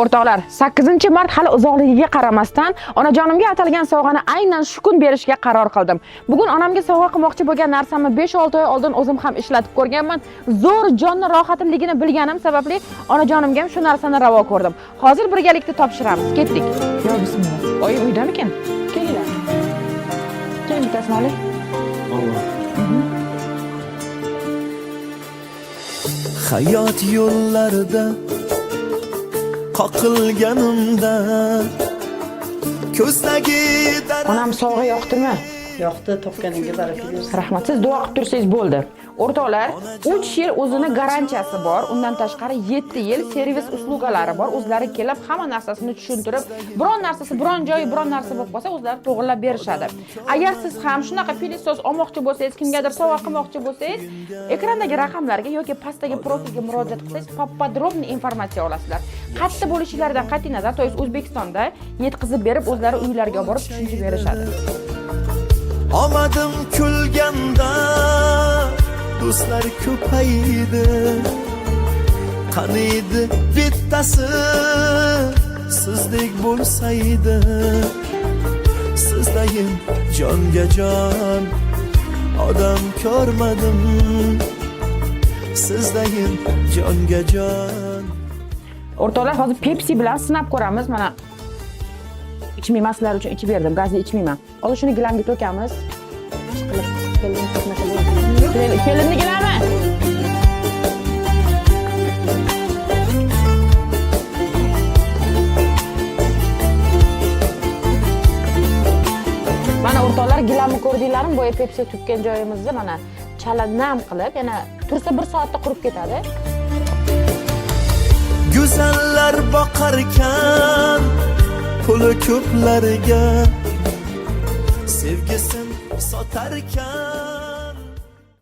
O'rtoqlar, 8-mart hali uzoqligiga qaramasdan onajonimga atalgan sovg'ani aynan shu kun berishga qaror qildim. Bugun onamga sovg'a qilmoqchi bo'lgan narsamni 5-6 oy oldin o'zim ham ishlatib ko'rganman. Zo'r jonni rohatimligini bilganim sababli onajonimga ham shu narsani ravo ko'rdim. Hozir birgalikda topshiramiz. Ketdik. Yo, bismillah. Oyim uydamikan? Kelinglar. Keling, tasmali. Hayot yo'llarida qoqilganimda ko'zdagi Onam sovg'a yoqdimi? Yoqdi, topganingga baraka bersin. Rahmat, siz duo qilib tursangiz bo'ldi. O'rtoqlar, 3 yil o'zini garantiyasi bor, undan tashqari 7 yil servis uslugalari bor. O'zlari kelib hamma narsasini tushuntirib, biron narsasi, biron joyi, biron narsa bo'lib qolsa, o'zlari to'g'rilab berishadi. Agar siz ham shunaqa pilisos olmoqchi bo'lsangiz, kimgadir sovg'a qilmoqchi bo'lsangiz, ekrandagi raqamlarga yoki pastdagi profilga murojaat qilsangiz, podrobniy informatsiya olasizlar. Qayerda bo'lishlaridan qat'iy nazar, to'g'ri O'zbekistonda yetkazib berib, o'zlari uylariga borib tushuntirib berishadi. omadim kulganda do'stlar ko'paydi, qaniydi bittasi sizdek bo'lsaydi, sizdayin jonga jon odam ko'rmadim, sizdayin jonga jon. O'rtoqlar, hozir Pepsi bilan sinab ko'ramiz. Mana ichmayman, sizlar uchun ichib berdim. Gazli ichmayman. Hozir shuni gilamga to'kamiz. Kelinni gilami? Mana o'rtoqlar, gilamni ko'rdinglarmi? Bo'yi Pepsi tukkan joyimizni mana chala nam qilib, yana tursa 1 soatda qurib ketadi. Go'zallar boqarkan puli ko'plarga, sevgisin sotarkan